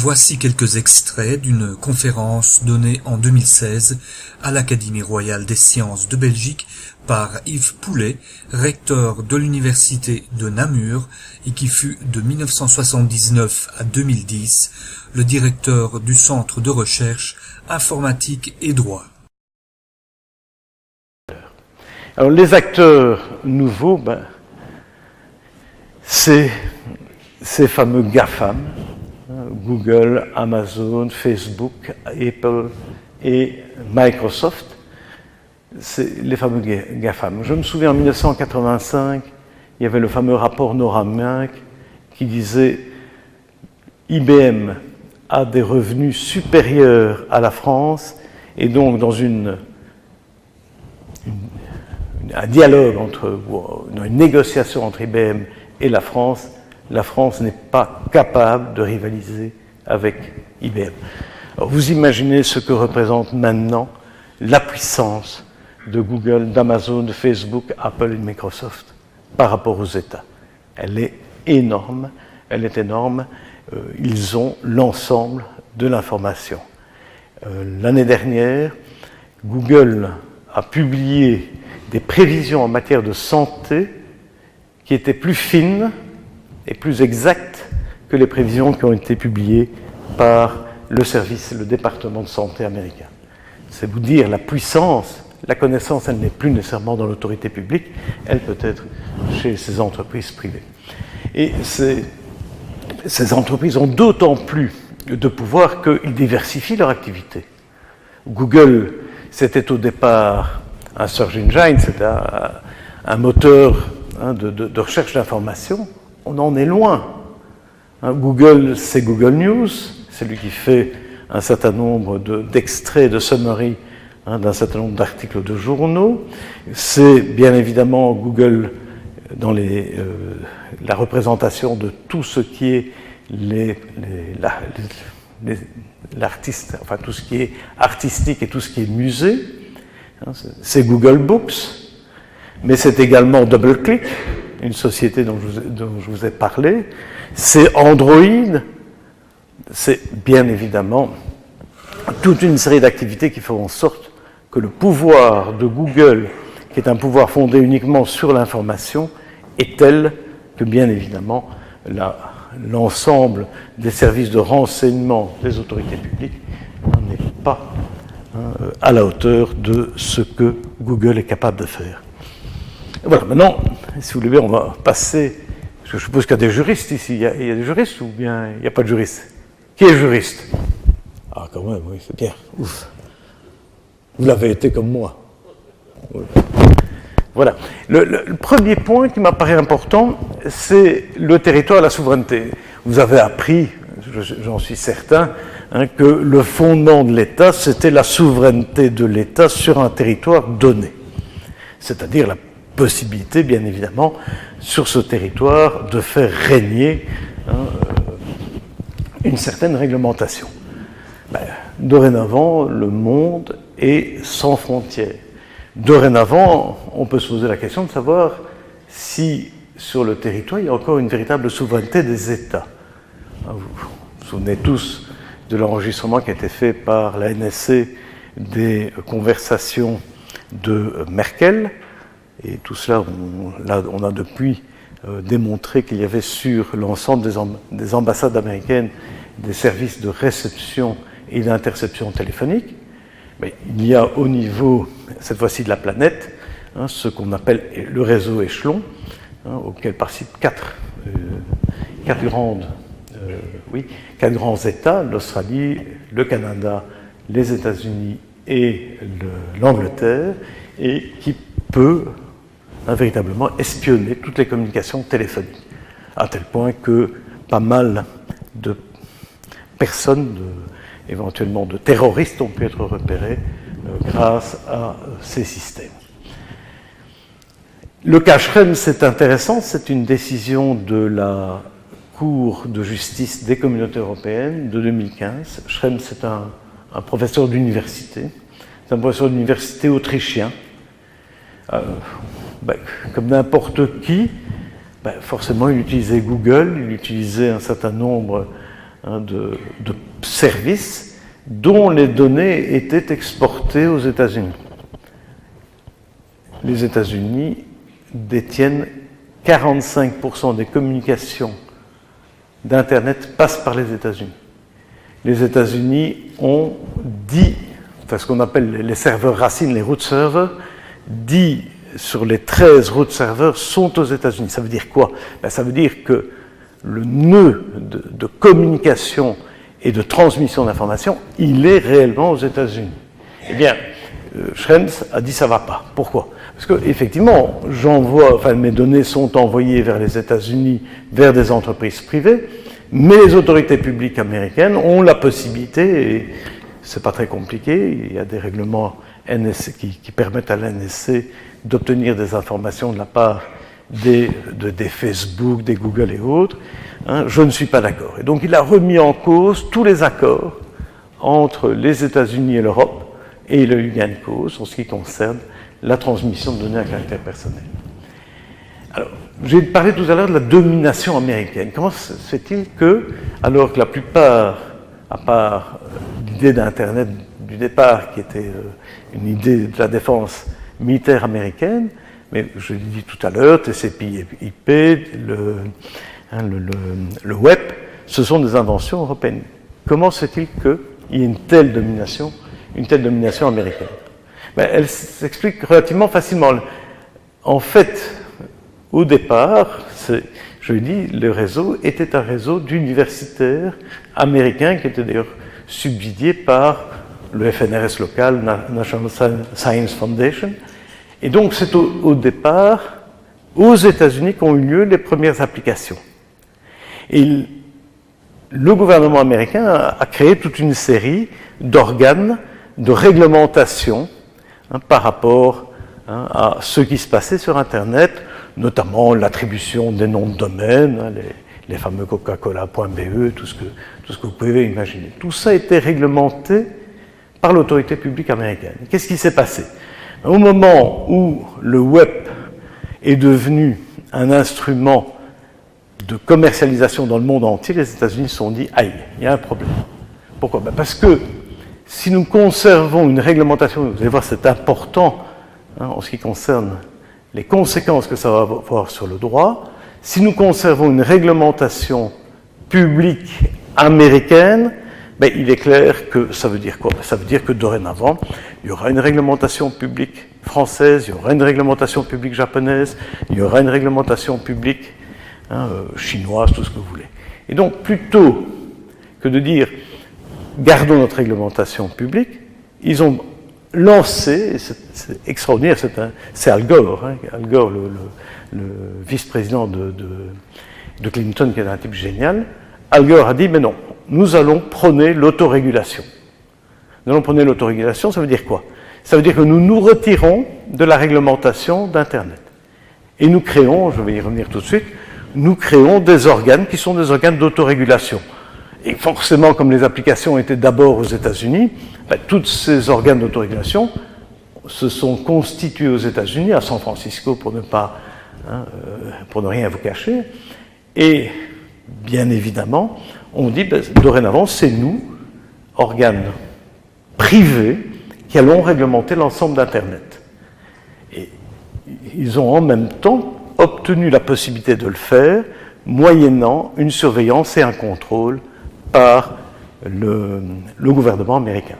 Voici quelques extraits d'une conférence donnée en 2016 à l'Académie royale des sciences de Belgique par Yves Poulet, recteur de l'université de Namur et qui fut de 1979 à 2010 le directeur du centre de recherche informatique et droit. Alors les acteurs nouveaux, c'est ces fameux GAFAM, Google, Amazon, Facebook, Apple et Microsoft, c'est les fameux GAFAM. Je me souviens en 1985, il y avait le fameux rapport Nora-Mink qui disait IBM a des revenus supérieurs à la France et donc dans un dialogue une négociation entre IBM et la France n'est pas capable de rivaliser avec IBM. Alors vous imaginez ce que représente maintenant la puissance de Google, d'Amazon, de Facebook, Apple et de Microsoft par rapport aux États. Elle est énorme, ils ont l'ensemble de l'information. L'année dernière, Google a publié des prévisions en matière de santé qui étaient plus fines et plus exactes que les prévisions qui ont été publiées par le département de santé américain. C'est vous dire la puissance, la connaissance, elle n'est plus nécessairement dans l'autorité publique, elle peut être chez ces entreprises privées. Et ces entreprises ont d'autant plus de pouvoir qu'ils diversifient leur activité. Google, c'était au départ un search engine, c'était un moteur de recherche d'information. On en est loin. Google, c'est Google News, c'est lui qui fait un certain nombre d'extraits, de summary d'un certain nombre d'articles de journaux. C'est bien évidemment Google dans la représentation de tout ce qui est l'artiste, enfin tout ce qui est artistique et tout ce qui est musée. C'est Google Books, mais c'est également DoubleClick, une société dont je vous ai parlé. C'est Android, c'est bien évidemment toute une série d'activités qui font en sorte que le pouvoir de Google, qui est un pouvoir fondé uniquement sur l'information, est tel que bien évidemment l'ensemble des services de renseignement des autorités publiques n'est pas à la hauteur de ce que Google est capable de faire. Et voilà, maintenant, si vous voulez bien, on va passer, parce que je suppose qu'il y a des juristes ici. Il y a des juristes ou bien il n'y a pas de juristes? Qui est juriste? Ah, quand même, oui, c'est bien. Ouf. Vous l'avez été comme moi. Voilà. Le premier point qui m'apparaît important, c'est le territoire et la souveraineté. Vous avez appris, j'en suis certain, que le fondement de l'État, c'était la souveraineté de l'État sur un territoire donné. C'est-à-dire la possibilité, bien évidemment, sur ce territoire, de faire régner une certaine réglementation. Dorénavant, le monde est sans frontières. Dorénavant, on peut se poser la question de savoir si, sur le territoire, il y a encore une véritable souveraineté des États. Vous vous souvenez tous de l'enregistrement qui a été fait par la NSC des conversations de Merkel. Et tout cela, on a depuis démontré qu'il y avait sur l'ensemble des ambassades américaines des services de réception et d'interception téléphonique. Mais il y a au niveau, cette fois-ci de la planète, ce qu'on appelle le réseau échelon, auquel participent quatre grands États, l'Australie, le Canada, les États-Unis et l'Angleterre, et qui peut véritablement espionner toutes les communications téléphoniques, à tel point que pas mal de personnes, éventuellement de terroristes, ont pu être repérés grâce à ces systèmes. Le cas Schrems, c'est intéressant, c'est une décision de la Cour de justice des communautés européennes de 2015. Schrems, c'est un professeur d'université, c'est un professeur d'université autrichien. Comme n'importe qui, forcément il utilisait Google, il utilisait un certain nombre de services dont les données étaient exportées aux États-Unis. Les États-Unis détiennent 45% des communications d'Internet passent par les États-Unis. Les États-Unis ont 10, enfin ce qu'on appelle les serveurs racines, les root servers, 10 sur les 13 root servers sont aux États-Unis. Ça veut dire quoi? Ça veut dire que le nœud de communication et de transmission d'informations, il est réellement aux États-Unis. Eh bien, Schrems a dit ça ne va pas. Pourquoi? Parce qu'effectivement, mes données sont envoyées vers les États-Unis, vers des entreprises privées, mais les autorités publiques américaines ont la possibilité, et ce n'est pas très compliqué, il y a des règlements NSC qui permettent à l'NSC d'obtenir des informations de la part des Facebook, des Google et autres. Je ne suis pas d'accord. Et donc il a remis en cause tous les accords entre les États-Unis et l'Europe, et il a eu gain de cause en ce qui concerne la transmission de données à caractère personnel. Alors, j'ai parlé tout à l'heure de la domination américaine. Comment se fait-il que, alors que la plupart, à part l'idée d'Internet du départ, qui était une idée de la défense militaire américaine, mais je l'ai dit tout à l'heure, TCP/IP, le web, ce sont des inventions européennes. Comment se fait-il qu'il y ait une telle domination américaine? Elle s'explique relativement facilement. En fait, au départ, je l'ai dit, le réseau était un réseau d'universitaires américains qui était d'ailleurs subsidié par le FNRS local, National Science Foundation. Et donc, c'est au départ, aux États-Unis, qu'ont eu lieu les premières applications. Et le gouvernement américain a créé toute une série d'organes de réglementation par rapport à ce qui se passait sur Internet, notamment l'attribution des noms de domaine, les fameux coca-cola.be, tout ce que vous pouvez imaginer. Tout ça a été réglementé par l'autorité publique américaine. Qu'est-ce qui s'est passé? Au moment où le web est devenu un instrument de commercialisation dans le monde entier, les États-Unis se sont dit « Aïe, il y a un problème ». Pourquoi? Parce que si nous conservons une réglementation, vous allez voir, c'est important en ce qui concerne les conséquences que ça va avoir sur le droit, si nous conservons une réglementation publique américaine, il est clair que ça veut dire quoi? Ça veut dire que dorénavant, il y aura une réglementation publique française, il y aura une réglementation publique japonaise, il y aura une réglementation publique chinoise, tout ce que vous voulez. Et donc, plutôt que de dire gardons notre réglementation publique, ils ont lancé, et c'est extraordinaire, c'est Al Gore, Al Gore, le vice-président de Clinton, qui est un type génial. Al Gore a dit, mais non, nous allons prôner l'autorégulation. Nous allons prôner l'autorégulation, ça veut dire quoi? Ça veut dire que nous nous retirons de la réglementation d'Internet. Et nous créons, je vais y revenir tout de suite, nous créons des organes qui sont des organes d'autorégulation. Et forcément, comme les applications étaient d'abord aux États-Unis, tous ces organes d'autorégulation se sont constitués aux États-Unis, à San Francisco, pour ne rien vous cacher. Et bien évidemment, on dit, dorénavant, c'est nous, organes privés, qui allons réglementer l'ensemble d'Internet. Et ils ont en même temps obtenu la possibilité de le faire, moyennant une surveillance et un contrôle par le gouvernement américain.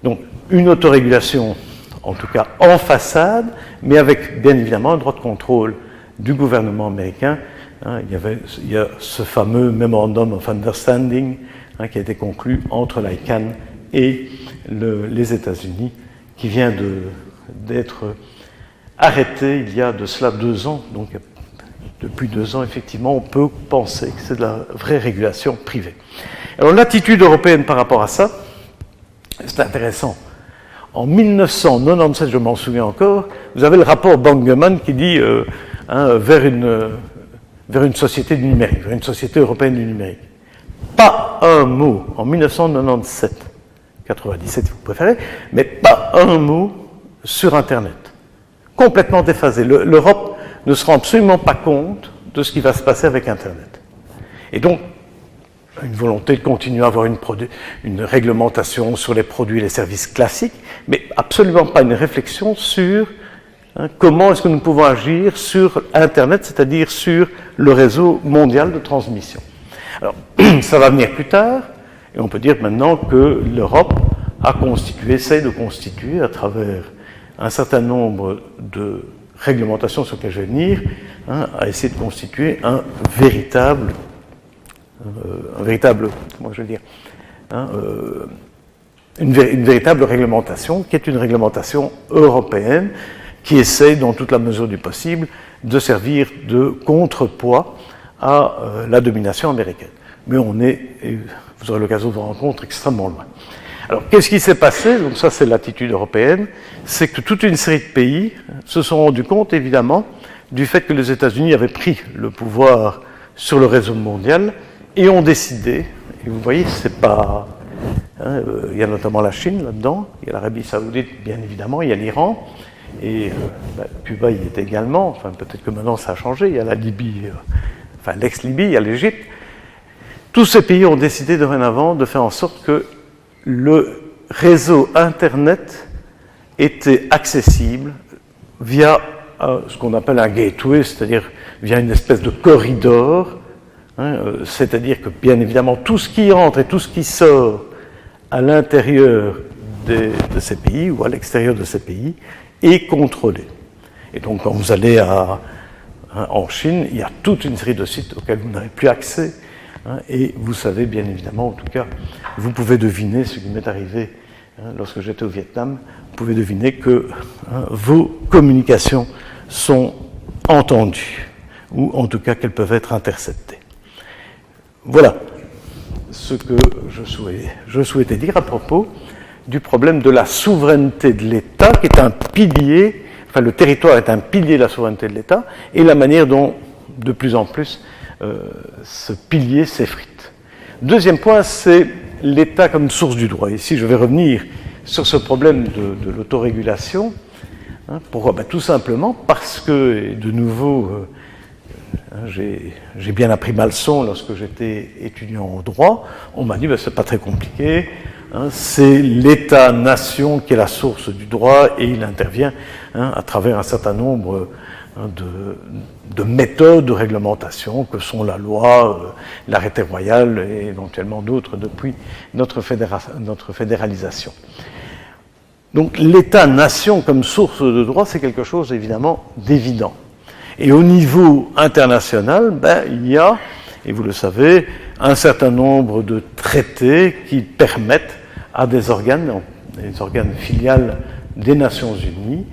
Donc, une autorégulation, en tout cas en façade, mais avec, bien évidemment, un droit de contrôle du gouvernement américain. Il y a ce fameux Memorandum of Understanding qui a été conclu entre l'ICANN et les États-Unis, qui vient d'être arrêté il y a de cela 2 ans. Donc, depuis 2 ans, effectivement, on peut penser que c'est de la vraie régulation privée. Alors, l'attitude européenne par rapport à ça, c'est intéressant. En 1997, je m'en souviens encore, vous avez le rapport Bangemann qui dit vers une société du numérique, vers une société européenne du numérique. Pas un mot, en 1997, 97 si vous préférez, mais pas un mot sur Internet. Complètement déphasé. L'Europe ne se rend absolument pas compte de ce qui va se passer avec Internet. Et donc, une volonté de continuer à avoir une réglementation sur les produits et les services classiques, mais absolument pas une réflexion sur comment est-ce que nous pouvons agir sur Internet, c'est-à-dire sur le réseau mondial de transmission. Alors, ça va venir plus tard, et on peut dire maintenant que l'Europe essaie de constituer, à travers un certain nombre de réglementations sur lesquelles je vais venir, a essayé de constituer comment je veux dire, une véritable réglementation, qui est une réglementation européenne, qui essaye, dans toute la mesure du possible, de servir de contrepoids à la domination américaine. Mais on est, et vous aurez l'occasion de vous rendre compte, extrêmement loin. Alors, qu'est-ce qui s'est passé? Donc ça, c'est l'attitude européenne. C'est que toute une série de pays se sont rendus compte, évidemment, du fait que les États-Unis avaient pris le pouvoir sur le réseau mondial et ont décidé, et vous voyez, c'est pas... il y a notamment la Chine là-dedans, il y a l'Arabie Saoudite, bien évidemment, il y a l'Iran, et Cuba y est également, enfin peut-être que maintenant ça a changé, il y a la Libye, l'ex-Libye, il y a l'Égypte. Tous ces pays ont décidé dorénavant de faire en sorte que le réseau Internet était accessible via ce qu'on appelle un gateway, c'est-à-dire via une espèce de corridor, c'est-à-dire que bien évidemment tout ce qui entre et tout ce qui sort à l'intérieur de ces pays ou à l'extérieur de ces pays est contrôlé. Et donc quand vous allez en Chine, il y a toute une série de sites auxquels vous n'avez plus accès, et vous savez bien évidemment, en tout cas, vous pouvez deviner ce qui m'est arrivé lorsque j'étais au Vietnam, vous pouvez deviner que vos communications sont entendues, ou en tout cas qu'elles peuvent être interceptées. Voilà ce que je souhaitais dire à propos du problème de la souveraineté de l'État, qui est un pilier, le territoire est un pilier de la souveraineté de l'État, et la manière dont, de plus en plus, ce pilier s'effrite. Deuxième point, c'est l'État comme source du droit. Ici, je vais revenir sur ce problème de l'autorégulation. Pourquoi? Tout simplement parce que, et de nouveau, j'ai bien appris ma leçon lorsque j'étais étudiant en droit. On m'a dit, c'est pas très compliqué, c'est l'État-nation qui est la source du droit et il intervient à travers un certain nombre de méthodes de réglementation que sont la loi, l'arrêté royal et éventuellement d'autres depuis notre fédéralisation. Donc l'État-nation comme source de droit, c'est quelque chose évidemment d'évident. Et au niveau international, il y a, et vous le savez, un certain nombre de traités qui permettent à des organes filiales des Nations Unies,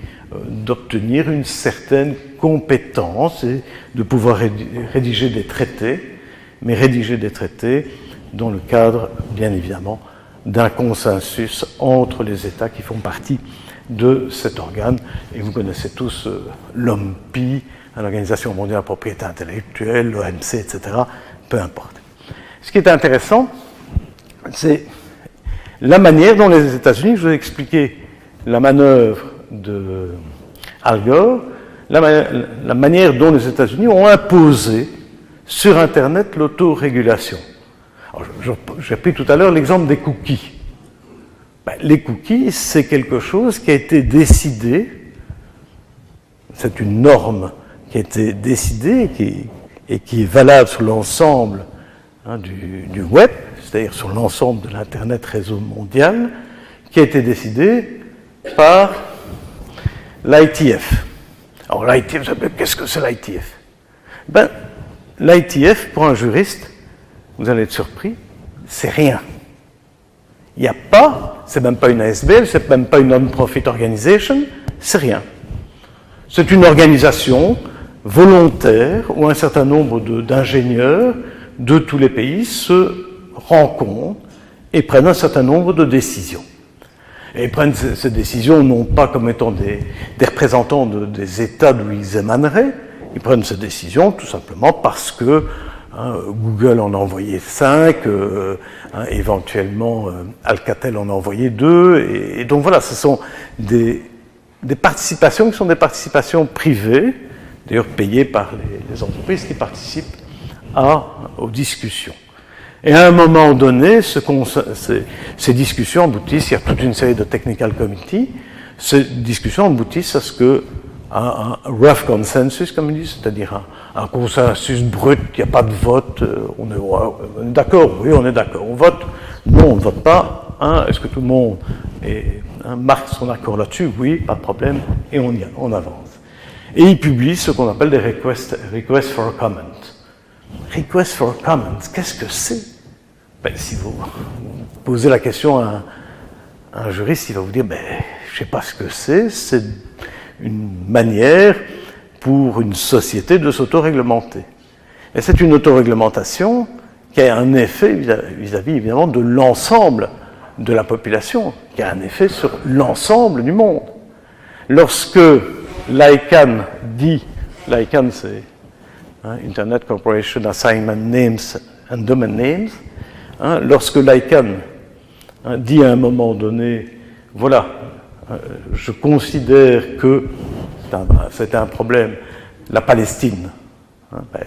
d'obtenir une certaine compétence et de pouvoir rédiger des traités, mais rédiger des traités dans le cadre, bien évidemment, d'un consensus entre les États qui font partie de cet organe. Et vous connaissez tous l'OMPI, l'Organisation mondiale de la propriété intellectuelle, l'OMC, etc., peu importe. Ce qui est intéressant, c'est la manière dont les États-Unis, je vous ai expliqué la manœuvre de Al Gore, la manière dont les États-Unis ont imposé sur Internet l'autorégulation. J'ai pris tout à l'heure l'exemple des cookies. Les cookies, c'est quelque chose qui a été décidé, c'est une norme qui a été décidée et qui est valable sur l'ensemble du web, c'est-à-dire sur l'ensemble de l'Internet réseau mondial, qui a été décidée par l'ITF. Alors l'ITF, qu'est-ce que c'est l'ITF? L'ITF, pour un juriste, vous allez être surpris, c'est rien. Il n'y a pas, c'est même pas une ASBL, c'est même pas une non-profit organization, c'est rien. C'est une organisation volontaire où un certain nombre d'ingénieurs de tous les pays se rencontrent et prennent un certain nombre de décisions. Et ils prennent ces décisions non pas comme étant des représentants des États d'où ils émaneraient, ils prennent ces décisions tout simplement parce que Google en a envoyé 5, éventuellement Alcatel en a envoyé 2, et donc voilà, ce sont des participations qui sont des participations privées, d'ailleurs payées par les entreprises qui participent aux discussions. Et à un moment donné, ces discussions aboutissent, il y a toute une série de technical committees, ces discussions aboutissent à ce que un rough consensus, comme ils disent, c'est-à-dire un consensus brut, il n'y a pas de vote, on est d'accord, oui, on est d'accord, on vote, non, on ne vote pas, hein, est-ce que tout le monde marque son accord là-dessus? Oui, pas de problème, et on avance. Et ils publient ce qu'on appelle des requests for comment. Request for comment, qu'est-ce que c'est? Si vous posez la question à un juriste, il va vous dire, je ne sais pas ce que c'est une manière pour une société de s'autoréglementer. Et c'est une autoréglementation qui a un effet vis-à-vis évidemment de l'ensemble de la population, qui a un effet sur l'ensemble du monde. Lorsque l'ICANN dit, l'ICANN c'est Internet Corporation Assignment Names and Domain Names, lorsque l'ICANN dit à un moment donné, voilà, je considère que c'était un problème, la Palestine.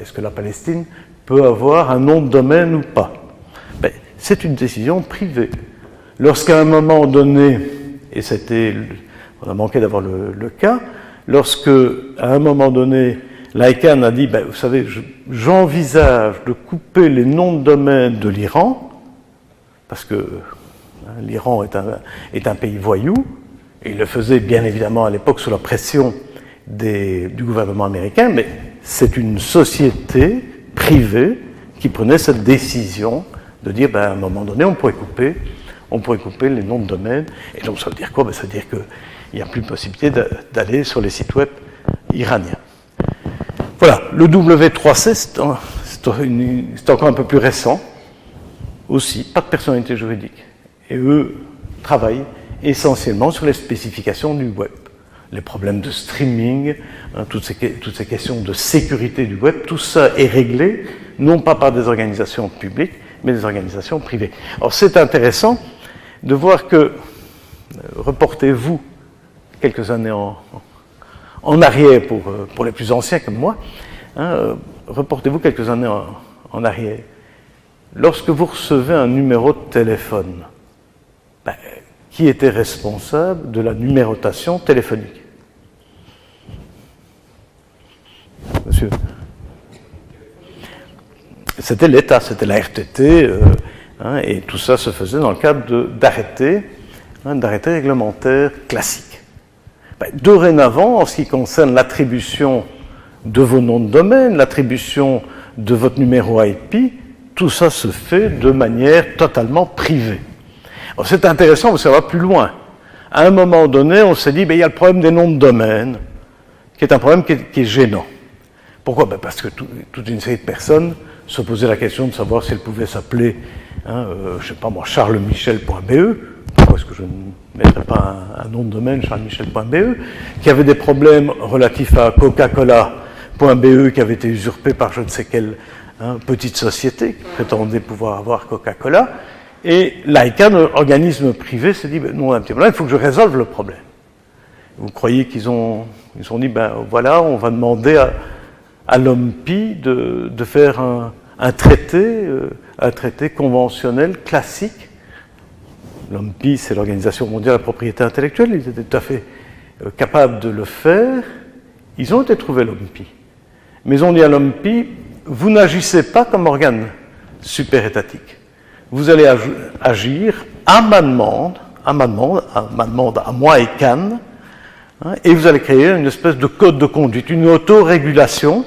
Est-ce que la Palestine peut avoir un nom de domaine ou pas? C'est une décision privée. Lorsqu'à un moment donné, et on a manqué d'avoir le cas, lorsque à un moment donné, l'ICANN a dit, vous savez, j'envisage de couper les noms de domaine de l'Iran, parce que l'Iran est un pays voyou, et il le faisait bien évidemment à l'époque sous la pression du gouvernement américain, mais c'est une société privée qui prenait cette décision de dire, à un moment donné, on pourrait couper les noms de domaine, et donc ça veut dire quoi? Ça veut dire qu'il n'y a plus de possibilité d'aller sur les sites web iraniens. Voilà, le W3C, c'est encore un peu plus récent, aussi, pas de personnalité juridique. Et eux travaillent essentiellement sur les spécifications du web. Les problèmes de streaming, toutes ces questions de sécurité du web, tout ça est réglé, non pas par des organisations publiques, mais des organisations privées. Alors c'est intéressant de voir que, reportez-vous quelques années en arrière pour les plus anciens comme moi, reportez-vous quelques années en arrière. Lorsque vous recevez un numéro de téléphone, qui était responsable de la numérotation téléphonique? Monsieur? C'était l'État, c'était la RTT, et tout ça se faisait dans le cadre d'arrêtés réglementaires classiques. Dorénavant, en ce qui concerne l'attribution de vos noms de domaine, l'attribution de votre numéro IP, tout ça se fait de manière totalement privée. Alors, c'est intéressant, vous savez, plus loin. À un moment donné, on s'est dit, il y a le problème des noms de domaine, qui est un problème qui est gênant. Pourquoi? Parce que toute une série de personnes se posaient la question de savoir si elles pouvaient s'appeler, je ne sais pas moi, charlesmichel.be. Pourquoi est-ce que je ne mettrais pas un nom de domaine, charlesmichel.be, qui avait des problèmes relatifs à coca-cola.be, qui avait été usurpé par je ne sais quelle petite société qui prétendait pouvoir avoir Coca-Cola. Et l'ICANN, organisme privé, s'est dit, non, un petit problème, il faut que je résolve le problème. Vous croyez qu'ils ont dit, voilà, on va demander à l'OMPI de faire un traité conventionnel classique. L'OMPI, c'est l'Organisation mondiale de la propriété intellectuelle, ils étaient tout à fait capables de le faire. Ils ont été trouvés, l'OMPI. Mais on dit à l'OMPI, vous n'agissez pas comme organe super-étatique. Vous allez agir à ma demande, à moi et Cannes, et vous allez créer une espèce de code de conduite, une autorégulation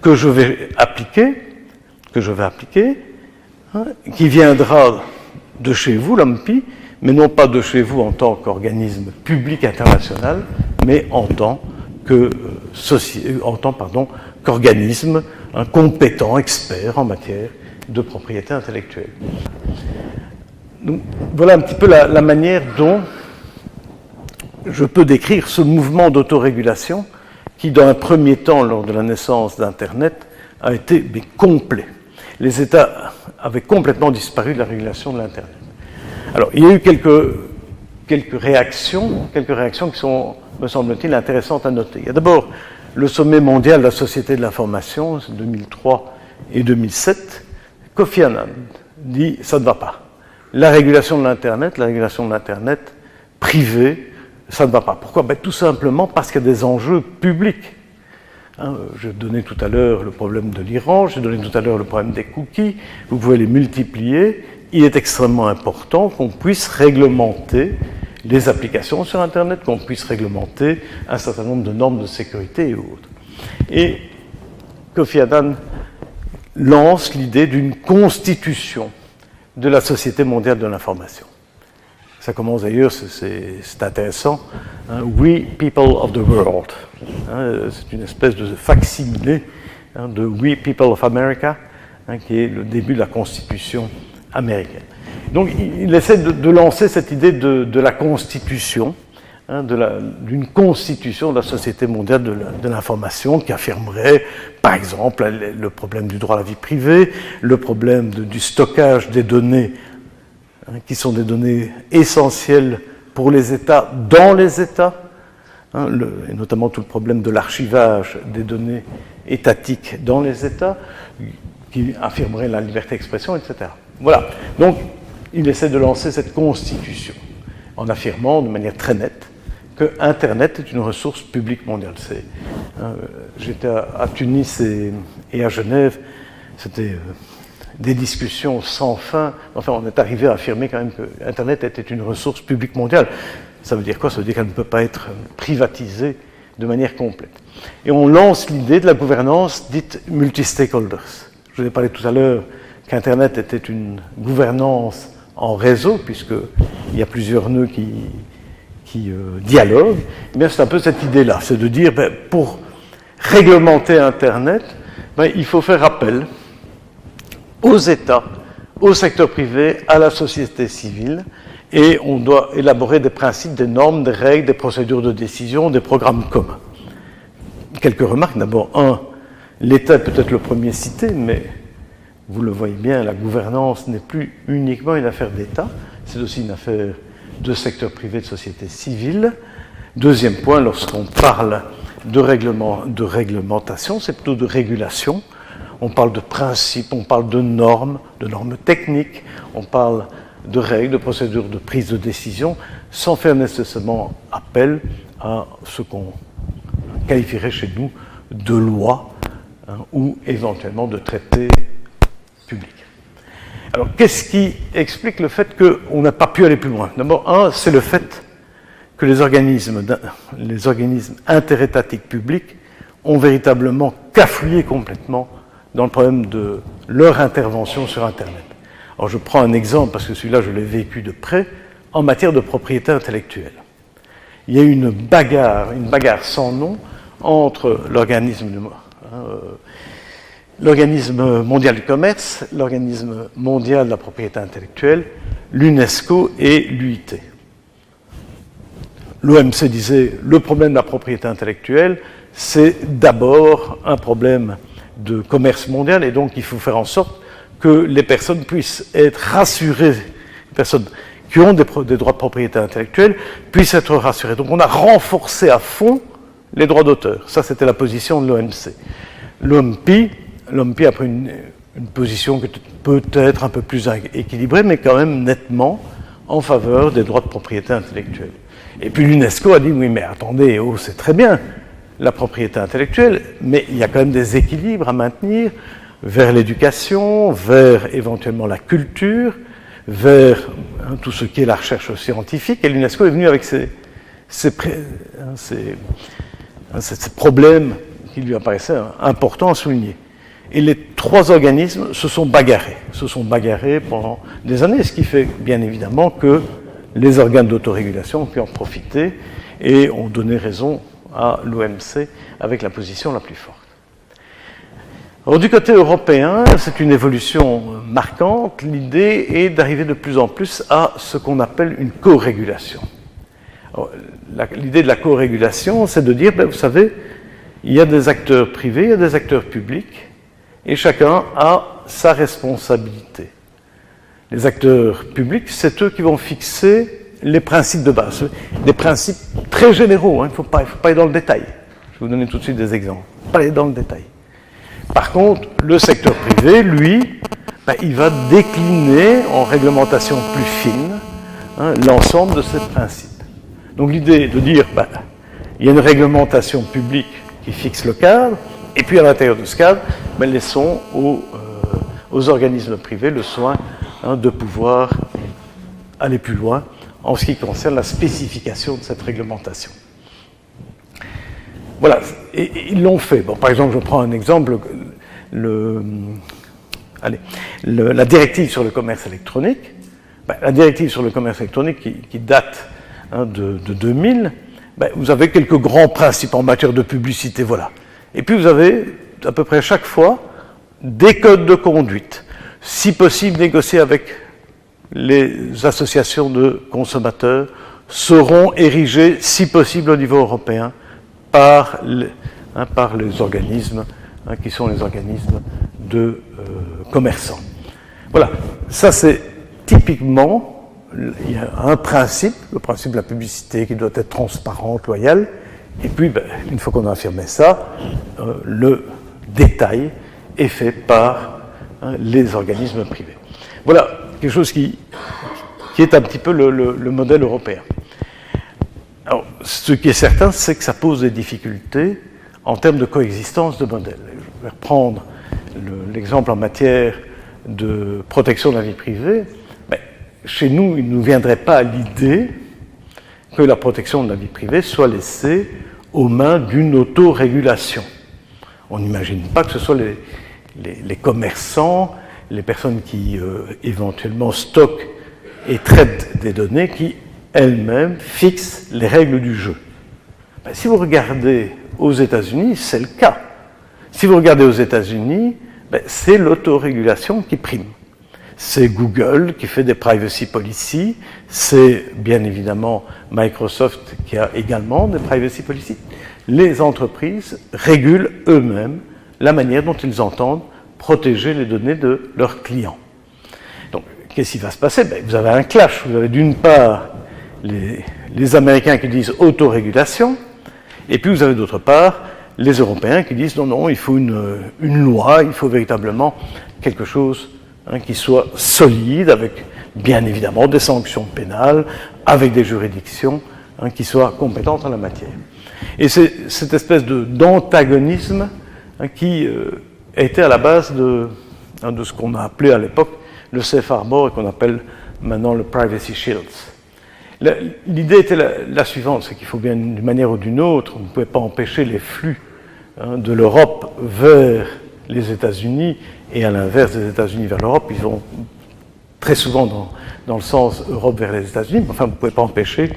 que je vais appliquer, qui viendra de chez vous, l'OMPI, mais non pas de chez vous en tant qu'organisme public international, mais en tant qu'organisme compétent, expert en matière de propriété intellectuelle. Donc, voilà un petit peu la manière dont je peux décrire ce mouvement d'autorégulation qui, dans un premier temps, lors de la naissance d'Internet, a été complet. Les États avaient complètement disparu de la régulation de l'Internet. Alors, il y a eu quelques réactions qui sont, me semble-t-il, intéressantes à noter. Il y a d'abord le sommet mondial de la société de l'information, 2003 et 2007. Kofi Annan, dit ça ne va pas. La régulation de l'Internet privé, ça ne va pas. Pourquoi? Tout simplement parce qu'il y a des enjeux publics. Je donnais tout à l'heure le problème de l'Iran, j'ai donné tout à l'heure le problème des cookies, vous pouvez les multiplier. Il est extrêmement important qu'on puisse réglementer les applications sur Internet, qu'on puisse réglementer un certain nombre de normes de sécurité et autres. Et Kofi Annan lance l'idée d'une constitution de la Société mondiale de l'information. Ça commence d'ailleurs, c'est intéressant, We People of the World. C'est une espèce de facsimilé de We People of America, qui est le début de la Constitution américaine. Donc il essaie de lancer cette idée de la Constitution, d'une constitution de la Société mondiale de l'information qui affirmerait, par exemple, le problème du droit à la vie privée, le problème du stockage des données, qui sont des données essentielles pour les États, dans les États, et notamment tout le problème de l'archivage des données étatiques dans les États, qui affirmerait la liberté d'expression, etc. Voilà. Donc, il essaie de lancer cette constitution en affirmant de manière très nette que Internet est une ressource publique mondiale. J'étais à Tunis et à Genève, c'était des discussions sans fin. Enfin, on est arrivé à affirmer quand même que Internet était une ressource publique mondiale. Ça veut dire quoi? Ça veut dire qu'elle ne peut pas être privatisée de manière complète. Et on lance l'idée de la gouvernance dite multi-stakeholders. Je vous ai parlé tout à l'heure qu'Internet était une gouvernance en réseau, puisqu'il y a plusieurs nœuds qui dialoguent. Eh bien, c'est un peu cette idée-là, c'est de dire, pour réglementer Internet, il faut faire appel aux États, au secteur privé, à la société civile, et on doit élaborer des principes, des normes, des règles, des procédures de décision, des programmes communs. Quelques remarques. D'abord, l'État est peut-être le premier cité, mais vous le voyez bien, la gouvernance n'est plus uniquement une affaire d'État, c'est aussi une affaire de secteur privé, de société civile. Deuxième point, lorsqu'on parle de réglementation, c'est plutôt de régulation. On parle de principes, on parle de normes techniques, on parle de règles, de procédures de prise de décision, sans faire nécessairement appel à ce qu'on qualifierait chez nous de loi, ou éventuellement de traités publics. Alors, qu'est-ce qui explique le fait qu'on n'a pas pu aller plus loin? D'abord, c'est le fait que les organismes interétatiques publics ont véritablement cafouillé complètement dans le problème de leur intervention sur Internet. Alors, je prends un exemple, parce que celui-là, je l'ai vécu de près, en matière de propriété intellectuelle. Il y a eu une bagarre sans nom entre l'organisme mondial du commerce, l'organisme mondial de la propriété intellectuelle, l'UNESCO et l'UIT. L'OMC disait le problème de la propriété intellectuelle, c'est d'abord un problème de commerce mondial, et donc il faut faire en sorte que les personnes puissent être rassurées, les personnes qui ont des droits de propriété intellectuelle puissent être rassurées. Donc on a renforcé à fond les droits d'auteur. Ça, c'était la position de l'OMC. L'OMP a pris une position peut-être un peu plus équilibrée, mais quand même nettement en faveur des droits de propriété intellectuelle. Et puis l'UNESCO a dit, oui, mais attendez, c'est très bien la propriété intellectuelle, mais il y a quand même des équilibres à maintenir vers l'éducation, vers éventuellement la culture, vers tout ce qui est la recherche scientifique. Et l'UNESCO est venu avec ces problèmes qui lui apparaissaient importants à souligner. Et les trois organismes se sont bagarrés pendant des années, ce qui fait bien évidemment que les organes d'autorégulation ont pu en profiter et ont donné raison à l'OMC avec la position la plus forte. Alors, du côté européen, c'est une évolution marquante. L'idée est d'arriver de plus en plus à ce qu'on appelle une co-régulation. L'idée de la co-régulation, c'est de dire, vous savez, il y a des acteurs privés, il y a des acteurs publics, et chacun a sa responsabilité. Les acteurs publics, c'est eux qui vont fixer les principes de base, des principes très généraux, il ne faut pas aller dans le détail. Je vais vous donner tout de suite des exemples. Pas aller dans le détail. Par contre, le secteur privé, lui, il va décliner en réglementation plus fine l'ensemble de ces principes. Donc l'idée est de dire, il y a une réglementation publique qui fixe le cadre, et puis à l'intérieur de ce cadre, laissons aux organismes privés le soin de pouvoir aller plus loin en ce qui concerne la spécification de cette réglementation. Voilà, et ils l'ont fait. Bon, par exemple, je prends un exemple, la directive sur le commerce électronique. La directive sur le commerce électronique qui date de 2000, vous avez quelques grands principes en matière de publicité, voilà. Et puis vous avez à peu près chaque fois des codes de conduite, si possible négociés avec les associations de consommateurs, seront érigés, si possible au niveau européen, par les organismes qui sont les organismes de commerçants. Voilà, ça c'est typiquement, il y a un principe, le principe de la publicité qui doit être transparente, loyale, et puis une fois qu'on a affirmé ça, le détail est fait par les organismes privés. Voilà, quelque chose qui est un petit peu le modèle européen. Alors, ce qui est certain, c'est que ça pose des difficultés en termes de coexistence de modèles. Je vais reprendre l'exemple en matière de protection de la vie privée. Chez nous, il ne nous viendrait pas à l'idée que la protection de la vie privée soit laissée aux mains d'une autorégulation. On n'imagine pas que ce soit les commerçants, les personnes qui éventuellement stockent et traitent des données qui elles-mêmes fixent les règles du jeu. Si vous regardez aux États-Unis, c'est le cas. Si vous regardez aux États-Unis, c'est l'autorégulation qui prime. C'est Google qui fait des privacy policy, c'est bien évidemment Microsoft qui a également des privacy policy. Les entreprises régulent eux-mêmes la manière dont ils entendent protéger les données de leurs clients. Donc, qu'est-ce qui va se passer? Vous avez un clash. Vous avez d'une part les Américains qui disent autorégulation, et puis vous avez d'autre part les Européens qui disent non, il faut une loi, il faut véritablement quelque chose qui soit solide, avec bien évidemment des sanctions pénales, avec des juridictions qui soient compétentes en la matière. Et c'est cette espèce d'antagonisme qui était à la base de ce qu'on a appelé à l'époque le Safe Harbor et qu'on appelle maintenant le Privacy Shields. L'idée était la suivante, c'est qu'il faut bien d'une manière ou d'une autre, on ne pouvait pas empêcher les flux de l'Europe vers les États-Unis et à l'inverse des États-Unis vers l'Europe. Ils vont très souvent dans le sens Europe vers les États-Unis, mais enfin vous ne pouvez pas empêcher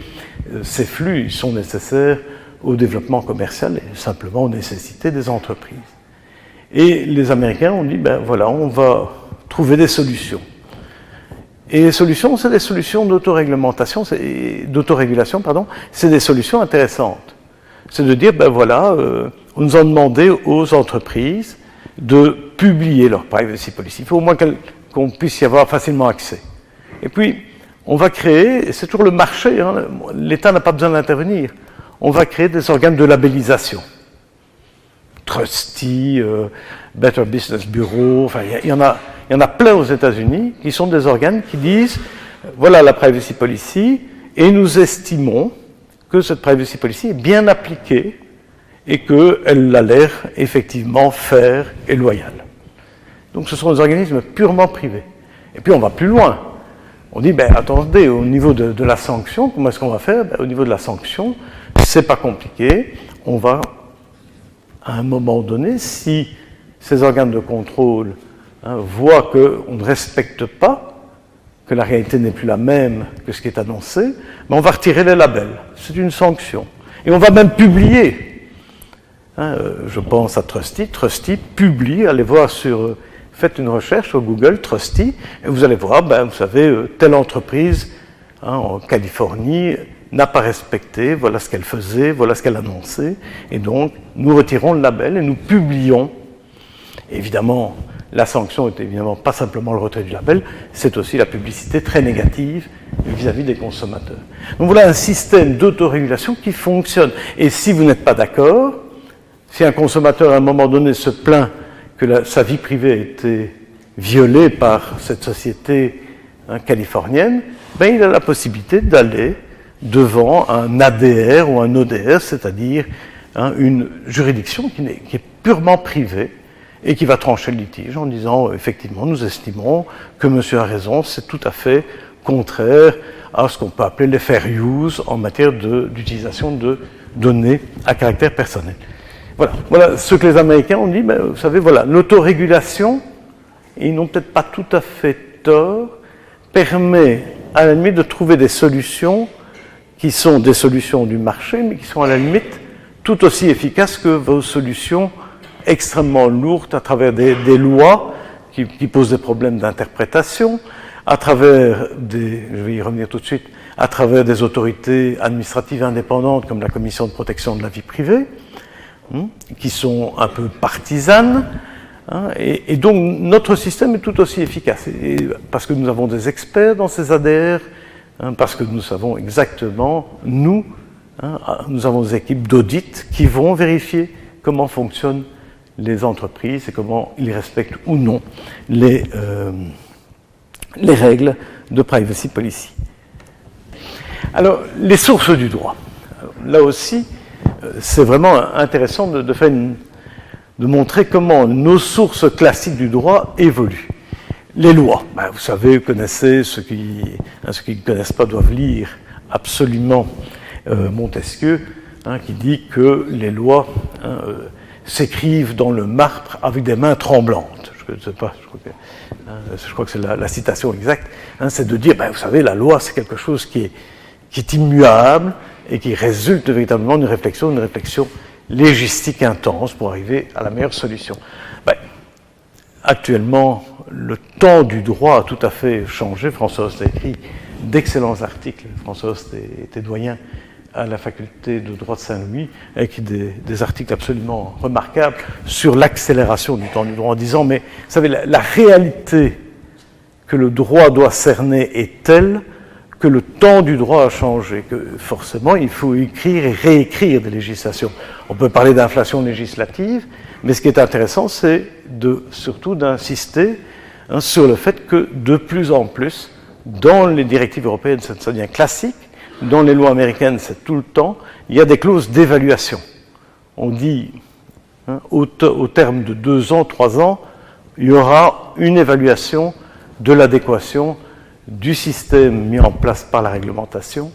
ces flux, ils sont nécessaires au développement commercial et simplement aux nécessités des entreprises. Et les Américains ont dit, voilà, on va trouver des solutions. Et les solutions, c'est des solutions d'autorégulation, c'est des solutions intéressantes. C'est de dire, on nous a demandé aux entreprises de publier leur privacy policy. Il faut au moins qu'on puisse y avoir facilement accès. Et puis, on va créer, et c'est toujours le marché, l'État n'a pas besoin d'intervenir, on va créer des organes de labellisation. Trusty, Better Business Bureau, enfin, il y en a plein aux États-Unis qui sont des organes qui disent voilà la privacy policy et nous estimons que cette privacy policy est bien appliquée et qu'elle a l'air effectivement fair et loyale. Donc ce sont des organismes purement privés. Et puis on va plus loin. On dit attendez, au niveau de la sanction, comment est-ce qu'on va faire? Au niveau de la sanction, c'est pas compliqué. On va à un moment donné, si ces organes de contrôle voient qu'on ne respecte pas, que la réalité n'est plus la même que ce qui est annoncé, on va retirer les labels. C'est une sanction. Et on va même publier. Je pense à Trusty. Trusty publie, allez voir faites une recherche sur Google, Trusty, et vous allez voir, vous savez, telle entreprise en Californie n'a pas respecté, voilà ce qu'elle faisait, voilà ce qu'elle annonçait, et donc nous retirons le label et nous publions. Évidemment, la sanction est évidemment pas simplement le retrait du label, c'est aussi la publicité très négative vis-à-vis des consommateurs. Donc voilà un système d'autorégulation qui fonctionne. Et si vous n'êtes pas d'accord, si un consommateur à un moment donné se plaint que sa vie privée a été violé par cette société californienne, il a la possibilité d'aller devant un ADR ou un ODR, c'est-à-dire une juridiction qui est purement privée et qui va trancher le litige en disant effectivement nous estimons que monsieur a raison, c'est tout à fait contraire à ce qu'on peut appeler les fair use en matière d'utilisation de données à caractère personnel. Voilà ce que les Américains ont dit, vous savez, voilà, l'autorégulation, ils n'ont peut-être pas tout à fait tort, permet à la limite de trouver des solutions qui sont des solutions du marché, mais qui sont à la limite tout aussi efficaces que vos solutions extrêmement lourdes à travers des lois qui posent des problèmes d'interprétation, à travers je vais y revenir tout de suite, à travers des autorités administratives indépendantes comme la Commission de protection de la vie privée, qui sont un peu partisanes, et donc notre système est tout aussi efficace, parce que nous avons des experts dans ces ADR, parce que nous savons exactement, nous avons des équipes d'audit qui vont vérifier comment fonctionnent les entreprises et comment ils respectent ou non les règles de privacy policy. Alors, les sources du droit. Alors, là aussi, c'est vraiment intéressant de montrer comment nos sources classiques du droit évoluent. Les lois. Vous savez, vous connaissez, ceux qui ne connaissent pas doivent lire absolument Montesquieu, qui dit que les lois s'écrivent dans le marbre avec des mains tremblantes. Je ne sais pas, je crois que c'est la citation exacte. C'est de dire, vous savez, la loi, c'est quelque chose qui est immuable et qui résulte véritablement d'une réflexion légistique intense pour arriver à la meilleure solution. Actuellement, le temps du droit a tout à fait changé. François Host a écrit d'excellents articles. François Host était doyen à la faculté de droit de Saint-Louis, avec des articles absolument remarquables sur l'accélération du temps du droit, en disant, mais vous savez, la réalité que le droit doit cerner est telle que le temps du droit a changé, que forcément il faut écrire et réécrire des législations. On peut parler d'inflation législative, mais ce qui est intéressant, c'est surtout d'insister sur le fait que de plus en plus, dans les directives européennes, ça devient classique, dans les lois américaines, c'est tout le temps, il y a des clauses d'évaluation. On dit, au terme de 2 ans, 3 ans, il y aura une évaluation de l'adéquation du système mis en place par la réglementation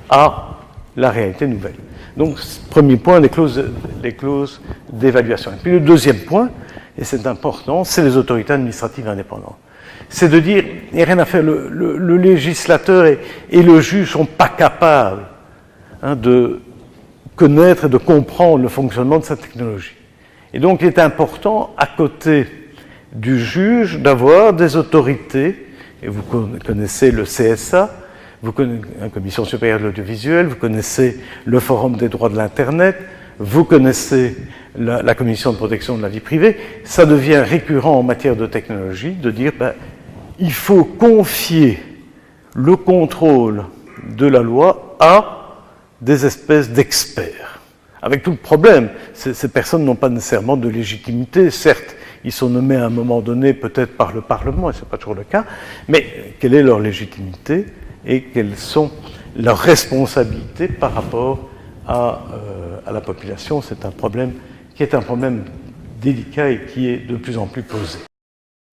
à la réalité nouvelle. Donc, premier point, les clauses d'évaluation. Et puis le deuxième point, et c'est important, c'est les autorités administratives indépendantes. C'est de dire, il n'y a rien à faire, le législateur et le juge ne sont pas capables de connaître et de comprendre le fonctionnement de cette technologie. Et donc, il est important, à côté du juge, d'avoir des autorités, et vous connaissez le CSA, vous connaissez la Commission supérieure de l'audiovisuel, vous connaissez le Forum des droits de l'Internet, vous connaissez la Commission de protection de la vie privée. Ça devient récurrent en matière de technologie de dire il faut confier le contrôle de la loi à des espèces d'experts. Avec tout le problème, ces personnes n'ont pas nécessairement de légitimité, certes, ils sont nommés à un moment donné peut-être par le Parlement, et ce n'est pas toujours le cas, mais quelle est leur légitimité et quelles sont leurs responsabilités par rapport à la population? C'est un problème qui est un problème délicat et qui est de plus en plus posé.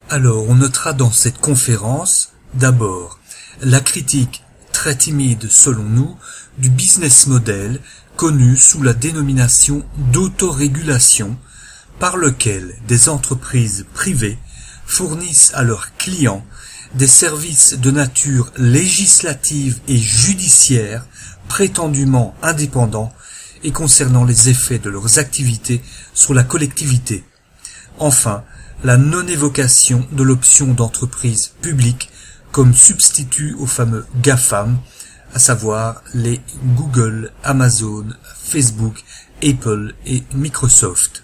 Alors, on notera dans cette conférence, d'abord, la critique très timide selon nous du business model connu sous la dénomination d'autorégulation, par lequel des entreprises privées fournissent à leurs clients des services de nature législative et judiciaire prétendument indépendants et concernant les effets de leurs activités sur la collectivité. Enfin, la non-évocation de l'option d'entreprise publique comme substitut aux fameux GAFAM, à savoir les Google, Amazon, Facebook, Apple et Microsoft.